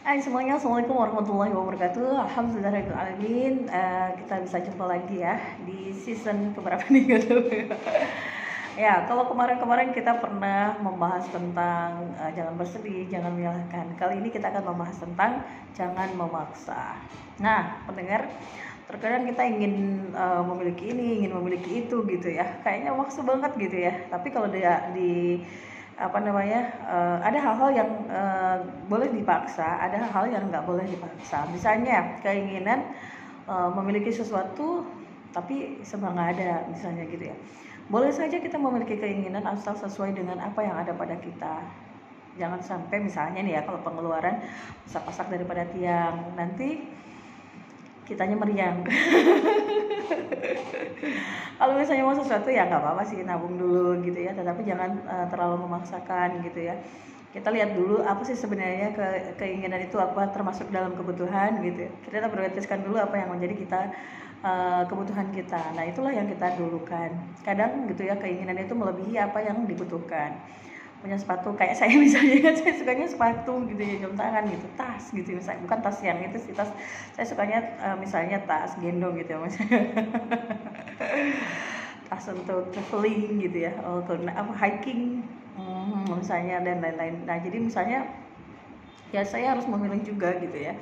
Hai semuanya, Assalamualaikum warahmatullahi wabarakatuh. Alhamdulillahirrahmanirrahim. Kita bisa jumpa lagi ya di season keberapa nih gak tahu. Ya, kalau kemarin-kemarin kita pernah membahas tentang jangan bersedih, jangan menyalahkan. Kali ini kita akan membahas tentang jangan memaksa. Nah, pendengar, terkadang kita ingin memiliki ini, ingin memiliki itu gitu ya. Kayaknya maksa banget gitu ya. Tapi kalau dia di apa namanya, ada hal-hal yang boleh dipaksa, ada hal-hal yang nggak boleh dipaksa. Misalnya keinginan memiliki sesuatu tapi serba nggak ada, misalnya gitu ya. Boleh saja kita memiliki keinginan asal sesuai dengan apa yang ada pada kita. Jangan sampai misalnya nih ya, kalau pengeluaran pasak-pasak daripada tiang, nanti kitanya meriang. Kalau misalnya mau sesuatu ya nggak apa-apa sih, nabung dulu gitu ya, tetapi jangan terlalu memaksakan gitu ya. Kita lihat dulu apa sih sebenarnya keinginan itu, apa termasuk dalam kebutuhan gitu ya. Kita prioritaskan dulu apa yang menjadi kita kebutuhan kita. Nah itulah yang kita dulukan. Kadang gitu ya, keinginan itu melebihi apa yang dibutuhkan. Punya sepatu kayak saya misalnya kan, saya sukanya sepatu gitu ya, jam tangan gitu, tas gitu misalnya, bukan tas yang itu sih, tas saya sukanya misalnya tas gendong gitu ya misalnya. Tas untuk traveling gitu ya, untuk apa hiking, misalnya, dan lain-lain. Nah jadi misalnya ya saya harus memilih juga gitu ya,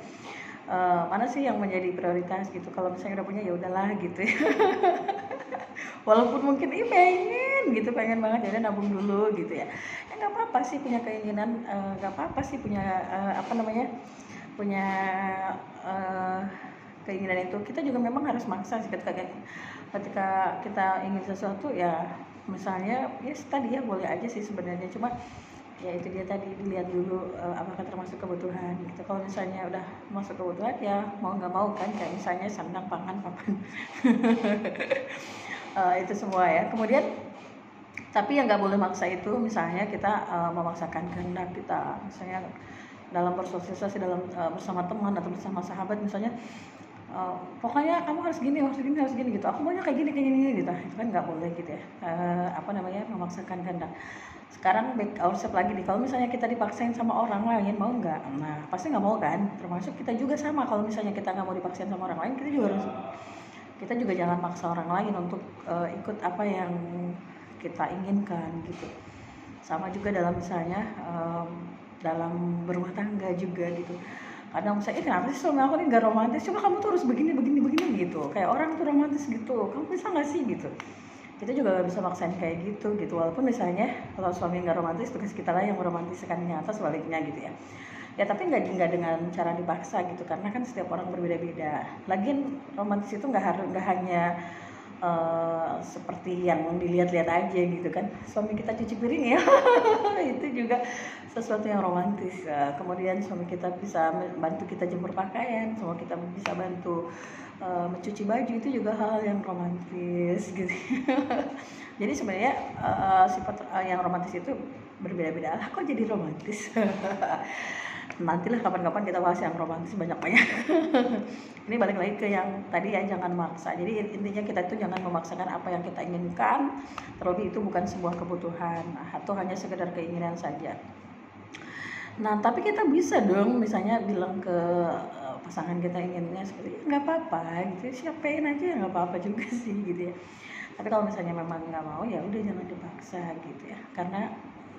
mana sih yang menjadi prioritas gitu. Kalau misalnya udah punya ya udahlah gitu ya. Walaupun mungkin pengen banget, jadi nabung dulu gitu ya. Ya nggak apa-apa sih punya keinginan, nggak apa-apa sih punya apa namanya, punya eh, keinginan itu. Kita juga memang harus maksa sih ketika kita ingin sesuatu ya. Misalnya ya tadi ya, boleh aja sih sebenarnya, cuma ya itu dia tadi, dilihat dulu apakah termasuk kebutuhan gitu. Kalau misalnya udah masuk kebutuhan ya mau nggak mau kan, kayak misalnya sandang pangan papan. Itu semua ya. Kemudian tapi yang nggak boleh maksa itu, misalnya kita memaksakan kehendak kita, misalnya dalam bersosialisasi, dalam bersama teman atau bersama sahabat misalnya, pokoknya kamu harus gini, harus gini, harus gini gitu, aku maunya kayak gini gitu. Itu kan nggak boleh gitu ya, apa namanya, memaksakan kehendak. Sekarang back ourselves lagi nih, kalau misalnya kita dipaksain sama orang lain, mau nggak? Nah pasti nggak mau kan. Termasuk kita juga sama, kalau misalnya kita nggak mau dipaksain sama orang lain, kita juga jangan maksa orang lain untuk ikut apa yang kita inginkan gitu. Sama juga dalam misalnya dalam berumah tangga juga gitu. Kadang misalnya, kenapa sih suami aku ini gak romantis, coba kamu tuh harus begini gitu, kayak orang tuh romantis gitu, kamu bisa gak sih gitu. Kita juga gak bisa maksain kayak gitu. Walaupun misalnya kalau suami nggak romantis, tugas kita lah yang meromantiskannya atau sebaliknya gitu ya. Ya tapi nggak dengan cara dipaksa gitu, karena kan setiap orang berbeda-beda. Lagian romantis itu nggak hanya seperti yang dilihat-lihat aja gitu kan, suami kita cuci piring ya. Itu juga sesuatu yang romantis. Kemudian suami kita bisa bantu kita jemur pakaian, semua kita bisa bantu mencuci baju, itu juga hal yang romantis gitu. Jadi sebenarnya sifat yang romantis itu berbeda-beda. Lah kok jadi romantis? Nantilah kapan-kapan kita bahas yang romantis banyak-banyak. Ini balik lagi ke yang tadi ya, jangan maksa. Jadi intinya kita itu jangan memaksakan apa yang kita inginkan, terlebih itu bukan sebuah kebutuhan atau hanya sekedar keinginan saja. Nah tapi kita bisa dong misalnya bilang ke pasangan kita inginnya seperti nggak apa-apa gitu, siapain aja ya, nggak apa-apa juga sih gitu ya. Tapi kalau misalnya memang nggak mau ya udah, jangan dipaksa gitu ya. Karena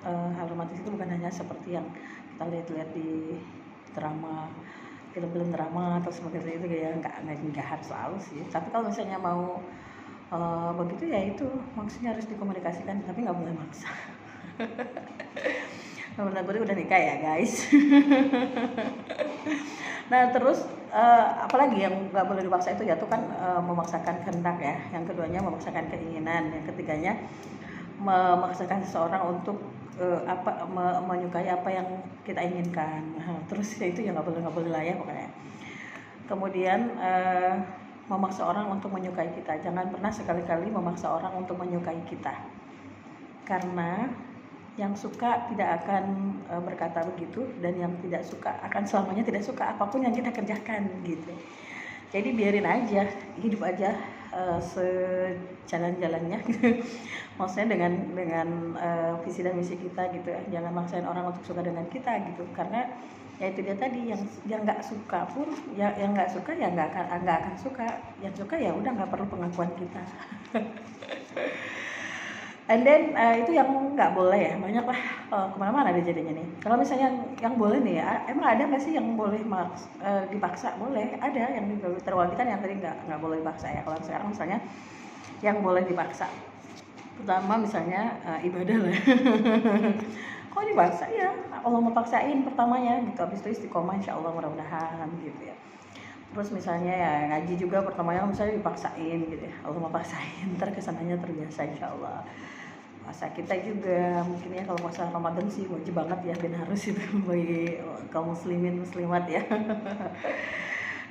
hal romantis itu bukan hanya seperti yang kita lihat-lihat di drama, film-film drama atau sebagainya itu ya, nggak harus selalu sih. Tapi kalau misalnya mau begitu ya, itu maksudnya harus dikomunikasikan, tapi nggak boleh maksa. Benar, gue udah nikah ya guys. Nah terus apalagi yang nggak boleh dipaksa itu ya, tuh kan memaksakan kehendak ya. Yang keduanya memaksakan keinginan. Yang ketiganya memaksakan seseorang untuk menyukai apa yang kita inginkan. Terus ya itu ya nggak boleh lah ya pokoknya. Kemudian memaksa orang untuk menyukai kita. Jangan pernah sekali-kali memaksa orang untuk menyukai kita, karena yang suka tidak akan berkata begitu, dan yang tidak suka akan selamanya tidak suka apapun yang kita kerjakan gitu. Jadi biarin aja, hidup aja sejalan-jalannya. Maksudnya dengan visi dan misi kita gitu ya. Jangan maksain orang untuk suka dengan kita gitu, karena Ya itu dia tadi, yang nggak suka pun, ya yang nggak suka ya nggak akan suka, yang suka ya udah nggak perlu pengakuan kita. And then itu yang nggak boleh ya, banyak lah, kemana-mana deh jadinya nih. Kalau misalnya yang boleh nih ya, emang ada nggak sih yang boleh dipaksa? Boleh, ada yang terwajibkan, yang tadi nggak boleh dipaksa ya. Kalau sekarang misalnya yang boleh dipaksa, pertama misalnya ibadah lah. Kok dipaksa ya? Allah mau paksain pertamanya gitu, habis itu istiqomah insya Allah mudah-mudahan gitu ya. Terus misalnya ya ngaji juga pertamanya misalnya dipaksain gitu ya, Allah mau paksain, ntar kesananya terbiasa insya Allah. Puasa kita juga mungkin ya, kalau puasa Ramadan sih wajib banget ya, dan harus itu bagi kaum muslimin muslimat ya.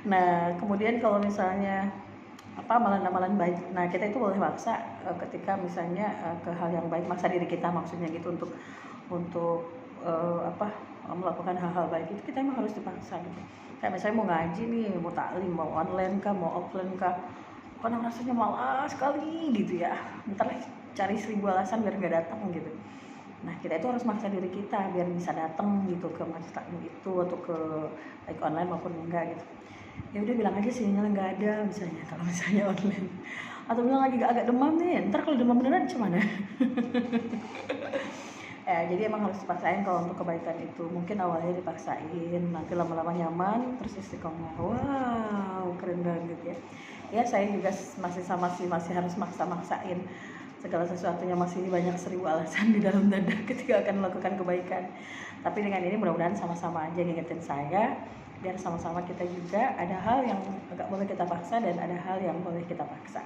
Nah kemudian kalau misalnya amalan-amalan baik, nah kita itu boleh maksa ketika misalnya ke hal yang baik, maksa diri kita maksudnya gitu untuk melakukan hal-hal baik itu, kita emang harus dipaksa gitu. Kayak misalnya mau ngaji nih, mau taklim, mau online kah, mau offline kah, kadang rasanya malas sekali gitu ya, ntar cari 1000 alasan biar nggak datang gitu. Nah kita itu harus maksa diri kita biar bisa datang gitu ke majelis taklim itu, atau ke baik online maupun enggak gitu. Ya udah bilang aja sinyal nggak ada misalnya, kalau misalnya online, atau bilang lagi agak demam nih, ntar kalau demam beneran gimana? Jadi emang harus dipaksain kalau untuk kebaikan itu. Mungkin awalnya dipaksain, nanti lama-lama nyaman, terus istiqomah. Wow, keren banget ya. Ya saya juga masih harus maksa-maksain segala sesuatunya, masih banyak 1000 alasan di dalam dada ketika akan melakukan kebaikan. Tapi dengan ini mudah-mudahan sama-sama aja ngingetin saya, biar sama-sama kita juga ada hal yang agak boleh kita paksa dan ada hal yang boleh kita paksa.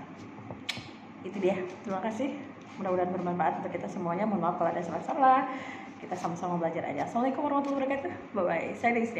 Itu dia. Terima kasih. Mudah-mudahan bermanfaat untuk kita semuanya. Mohon maaf kalau ada salah-salah. Kita sama-sama belajar aja. Assalamualaikum warahmatullahi wabarakatuh. Bye bye. Saya Deisti.